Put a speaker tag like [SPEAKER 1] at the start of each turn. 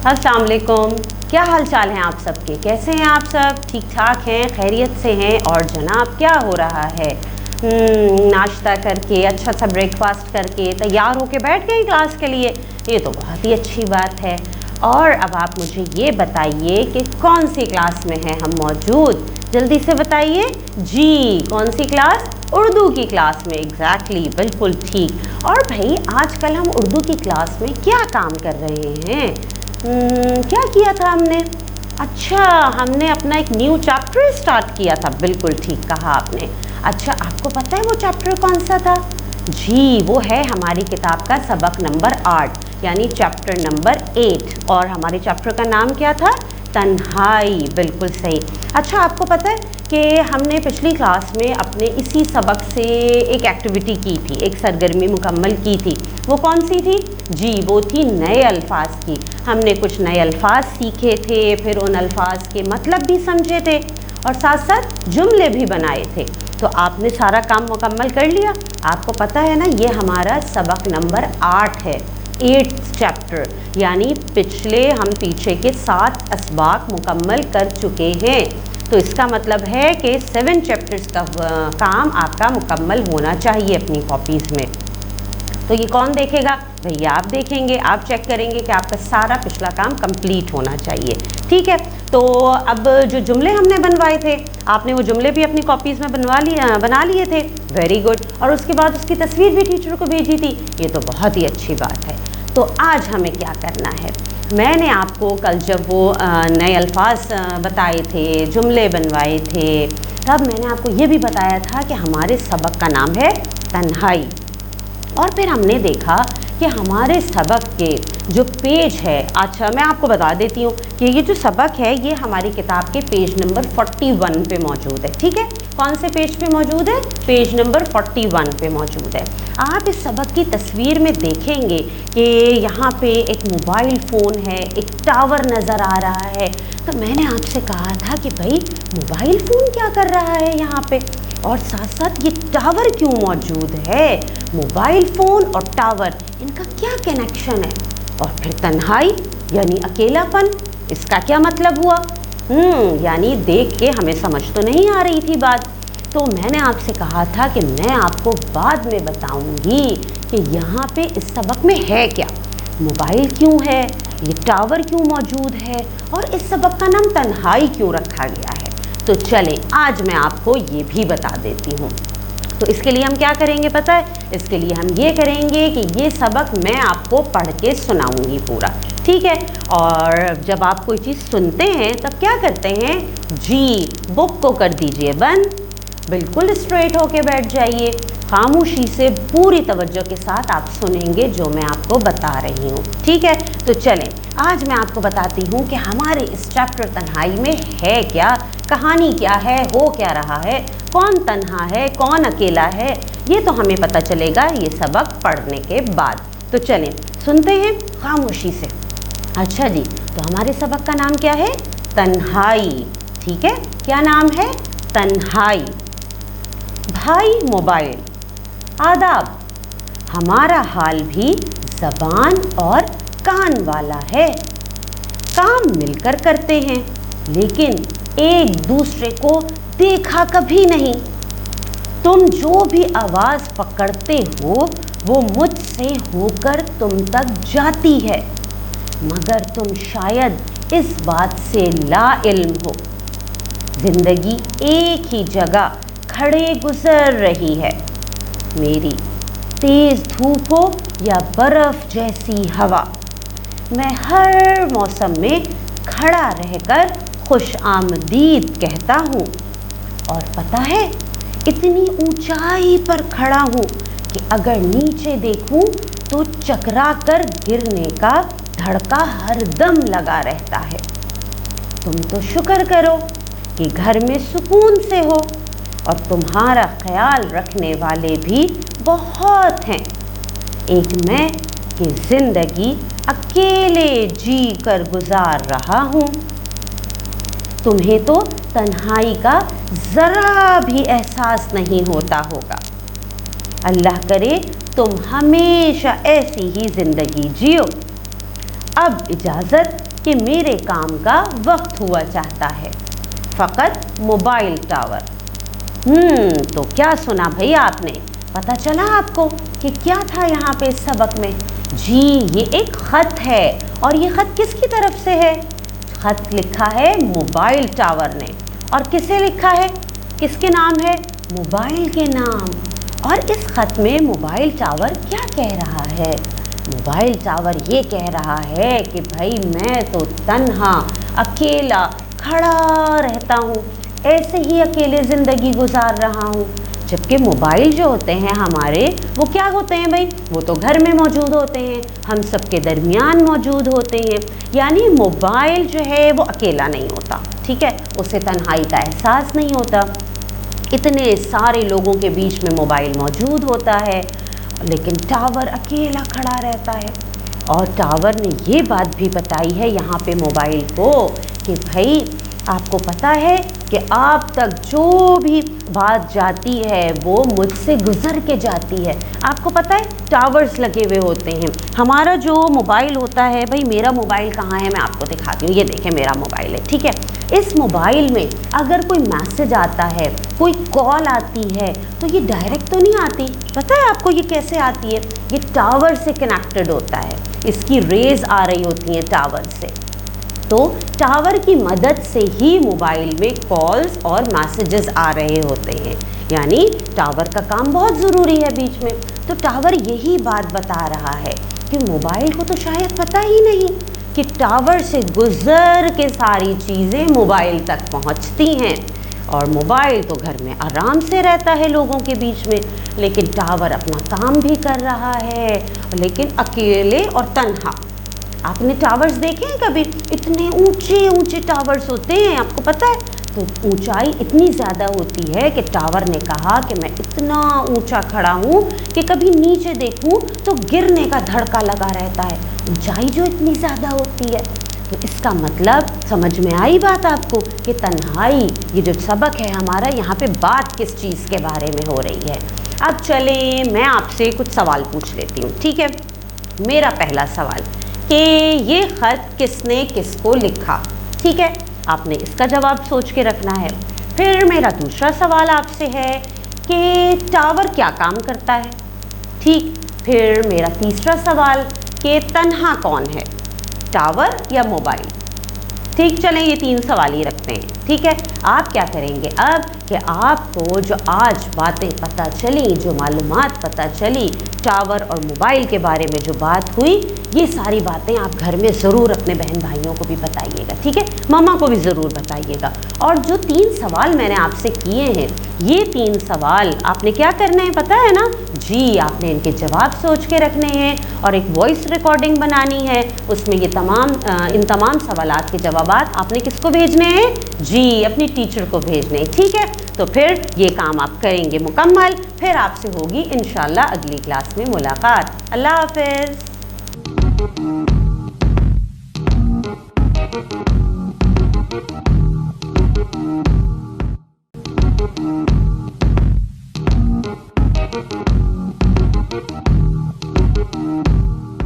[SPEAKER 1] अस्सलाम वालेकुम। क्या हाल चाल हैं आप सबके? कैसे हैं आप सब? ठीक ठाक हैं, खैरियत से हैं? और जनाब क्या हो रहा है? नाश्ता करके अच्छा सा ब्रेकफास्ट करके तैयार होके बैठ गए क्लास के लिए। ये तो बहुत ही अच्छी बात है। और अब आप मुझे ये बताइए कि कौन सी क्लास में हैं हम मौजूद? जल्दी से बताइए जी। कौन सी क्लास? उर्दू की क्लास में। एग्जैक्टली, बिल्कुल ठीक। और भाई आजकल हम उर्दू की क्लास में क्या काम कर रहे हैं? क्या किया था हमने? अच्छा, हमने अपना एक न्यू चैप्टर स्टार्ट किया था। बिल्कुल ठीक कहा आपने। अच्छा, आपको पता है वो चैप्टर कौन सा था? जी, वो है हमारी किताब का सबक नंबर 8 यानी चैप्टर नंबर 8। और हमारे चैप्टर का नाम क्या था? तन्हाई। बिल्कुल सही। अच्छा, आपको पता है कि हमने पिछली क्लास में अपने इसी सबक से एक एक्टिविटी की थी, एक सरगर्मी मुकम्मल की थी। वो कौन सी थी? जी, वो थी नए अल्फाज की। हमने कुछ नए अल्फाज सीखे थे, फिर उन अल्फाज के मतलब भी समझे थे और साथ साथ जुमले भी बनाए थे। तो आपने सारा काम मुकम्मल कर लिया। आपको पता है ना, ये हमारा सबक नंबर 8 है, 8th चैप्टर। यानी पिछले हम पीछे के 7 असबाक मुकम्मल कर चुके हैं। तो इसका मतलब है कि 7 चैप्टर्स का काम आपका मुकम्मल होना चाहिए अपनी कॉपीज़ में। तो ये कौन देखेगा? भैया आप देखेंगे, आप चेक करेंगे कि आपका सारा पिछला काम कंप्लीट होना चाहिए। ठीक है, तो अब जो जुमले हमने बनवाए थे, आपने वो जुमले भी अपनी कॉपीज़ में बना लिए थे। Very good. और उसके बाद उसकी तस्वीर भी टीचर को भेजी थी। ये तो बहुत ही अच्छी बात है। तो आज हमें क्या करना है? मैंने आपको कल जब वो नए अल्फाज बताए थे, जुमले बनवाए थे, तब मैंने आपको ये भी बताया था कि हमारे सबक का नाम है तन्हाई। और फिर हमने देखा कि हमारे सबक के जो पेज है, अच्छा मैं आपको बता देती हूँ कि ये जो सबक है ये हमारी किताब के पेज नंबर 41 पे मौजूद है। ठीक है, कौन से पेज पे मौजूद है? पेज नंबर 41 पे मौजूद है। आप इस सबक की तस्वीर में देखेंगे कि यहाँ पे एक मोबाइल फ़ोन है, एक टावर नज़र आ रहा है। तो मैंने आपसे कहा था कि भाई मोबाइल फ़ोन क्या कर रहा है यहाँ पे, और साथ साथ ये टावर क्यों मौजूद है? मोबाइल फ़ोन और टावर, इनका क्या कनेक्शन है? और फिर तन्हाई यानी अकेलापन, इसका क्या मतलब हुआ? यानी देख के हमें समझ तो नहीं आ रही थी बात। तो मैंने आपसे कहा था कि मैं आपको बाद में बताऊंगी कि यहाँ पे इस सबक में है क्या, मोबाइल क्यों है, ये टावर क्यों मौजूद है, और इस सबक का नाम तन्हाई क्यों रखा गया है। तो चलें, आज मैं आपको ये भी बता देती हूँ। तो इसके लिए हम क्या करेंगे पता है? इसके लिए हम ये करेंगे कि ये सबक मैं आपको पढ़ के सुनाऊंगी पूरा। ठीक है, और जब आप कोई चीज़ सुनते हैं तब क्या करते हैं? जी, बुक को कर दीजिए बंद, बिल्कुल स्ट्रेट होके बैठ जाइए, खामोशी से पूरी तवज्जो के साथ आप सुनेंगे जो मैं आपको बता रही हूँ। ठीक है, तो चलें आज मैं आपको बताती हूँ कि हमारे इस चैप्टर तन्हाई में है क्या, कहानी क्या है, हो क्या रहा है, कौन तन्हा है, कौन अकेला है, ये तो हमें पता चलेगा ये सबक पढ़ने के बाद। तो चलें सुनते हैं खामोशी से। अच्छा जी, तो हमारे सबक का नाम क्या है? तन्हाई। ठीक है, क्या नाम है? तन्हाई। भाई मोबाइल, आदाब। हमारा हाल भी ज़बान और कान वाला है। काम मिलकर करते हैं लेकिन एक दूसरे को देखा कभी नहीं। तुम जो भी आवाज़ पकड़ते हो वो मुझसे होकर तुम तक जाती है, मगर तुम शायद इस बात से लाइल्म हो। जिंदगी एक ही जगह खड़े गुजर रही है। मेरी तेज़ धूप हो या बर्फ़ जैसी हवा, मैं हर मौसम में खड़ा रहकर खुश आमदीद कहता हूँ। और पता है, इतनी ऊंचाई पर खड़ा हूँ कि अगर नीचे देखूँ तो चकरा कर गिरने का धड़का हरदम लगा रहता है। तुम तो शुक्र करो कि घर में सुकून से हो, और तुम्हारा ख्याल रखने वाले भी बहुत हैं। एक मैं कि जिंदगी अकेले जी कर गुजार रहा हूँ। तुम्हें तो तन्हाई का ज़रा भी एहसास नहीं होता होगा। अल्लाह करे तुम हमेशा ऐसी ही ज़िंदगी जियो। अब इजाज़त, کہ میرے کام کا وقت ہوا چاہتا ہے، فقط موبائل ٹاور۔ تو کیا سنا بھئی آپ نے؟ پتہ چلا آپ کو کہ کیا تھا یہاں پہ اس سبق میں؟ جی یہ ایک خط ہے، اور یہ خط کس کی طرف سے ہے؟ خط لکھا ہے موبائل ٹاور نے، اور کسے لکھا ہے؟ کس کے نام ہے؟ موبائل کے نام۔ اور اس خط میں موبائل ٹاور کیا کہہ رہا ہے؟ موبائل ٹاور یہ کہہ رہا ہے کہ بھائی میں تو تنہا اکیلا کھڑا رہتا ہوں، ایسے ہی اکیلے زندگی گزار رہا ہوں، جبکہ موبائل جو ہوتے ہیں ہمارے وہ کیا ہوتے ہیں بھائی؟ وہ تو گھر میں موجود ہوتے ہیں، ہم سب کے درمیان موجود ہوتے ہیں، یعنی موبائل جو ہے وہ اکیلا نہیں ہوتا، ٹھیک ہے، اسے تنہائی کا احساس نہیں ہوتا، اتنے سارے لوگوں کے بیچ میں موبائل موجود ہوتا ہے، لیکن ٹاور اکیلا کھڑا رہتا ہے۔ اور ٹاور نے یہ بات بھی بتائی ہے یہاں پہ موبائل کو کہ بھائی آپ کو پتہ ہے کہ آپ تک جو بھی بات جاتی ہے وہ مجھ سے گزر کے جاتی ہے۔ آپ کو پتہ ہے ٹاورز لگے ہوئے ہوتے ہیں، ہمارا جو موبائل ہوتا ہے، بھائی میرا موبائل کہاں ہے میں آپ کو دکھاتی ہوں، یہ دیکھیں میرا موبائل ہے، ٹھیک ہے، اس موبائل میں اگر کوئی میسج آتا ہے، کوئی کال آتی ہے تو یہ ڈائریکٹ تو نہیں آتی، پتہ ہے آپ کو یہ کیسے آتی ہے؟ یہ ٹاور سے کنیکٹڈ ہوتا ہے، اس کی ریز آ رہی ہوتی ہیں ٹاور سے، تو ٹاور کی مدد سے ہی موبائل میں کالز اور میسیجز آ رہے ہوتے ہیں، یعنی ٹاور کا کام بہت ضروری ہے بیچ میں۔ تو ٹاور یہی بات بتا رہا ہے کہ موبائل کو تو شاید پتہ ہی نہیں کہ ٹاور سے گزر کے ساری چیزیں موبائل تک پہنچتی ہیں، اور موبائل تو گھر میں آرام سے رہتا ہے لوگوں کے بیچ میں، لیکن ٹاور اپنا کام بھی کر رہا ہے، لیکن اکیلے اور تنہا۔ آپ نے ٹاورز دیکھے ہیں کبھی؟ اتنے اونچے اونچے ٹاورز ہوتے ہیں، آپ کو پتہ ہے، تو اونچائی اتنی زیادہ ہوتی ہے کہ ٹاور نے کہا کہ میں اتنا اونچا کھڑا ہوں کہ کبھی نیچے دیکھوں تو گرنے کا دھڑکا لگا رہتا ہے، اونچائی جو اتنی زیادہ ہوتی ہے۔ تو اس کا مطلب سمجھ میں آئی بات آپ کو کہ تنہائی، یہ جو سبق ہے ہمارا، یہاں پہ بات کس چیز کے بارے میں ہو رہی ہے؟ اب چلیں میں آپ سے کچھ سوال پوچھ لیتی ہوں، ٹھیک ہے؟ میرا پہلا سوال کہ یہ خط کس نے کس کو لکھا، ٹھیک ہے، آپ نے اس کا جواب سوچ کے رکھنا ہے۔ پھر میرا دوسرا سوال آپ سے ہے کہ ٹاور کیا کام کرتا ہے، ٹھیک، پھر میرا تیسرا سوال کہ تنہا کون ہے، ٹاور یا موبائل، ٹھیک، چلیں یہ تین سوال ہی رکھتے ہیں، ٹھیک ہے۔ آپ کیا کریں گے اب کہ آپ کو جو آج باتیں پتہ چلیں، جو معلومات پتہ چلی ٹاور اور موبائل کے بارے میں جو بات ہوئی، یہ ساری باتیں آپ گھر میں ضرور اپنے بہن بھائیوں کو بھی بتائیے گا، ٹھیک ہے، ماما کو بھی ضرور بتائیے گا۔ اور جو تین سوال میں نے آپ سے کیے ہیں، یہ تین سوال آپ نے کیا کرنے ہیں پتہ ہے نا؟ جی آپ نے ان کے جواب سوچ کے رکھنے ہیں، اور ایک وائس ریکارڈنگ بنانی ہے، اس میں یہ ان تمام سوالات کے جوابات آپ نے کس کو بھیجنے ہیں؟ جی اپنی ٹیچر کو بھیجنے ہیں، ٹھیک ہے۔ تو پھر یہ کام آپ کریں گے مکمل، پھر آپ سے ہوگی انشاءاللہ اگلی کلاس میں ملاقات۔ اللہ حافظ۔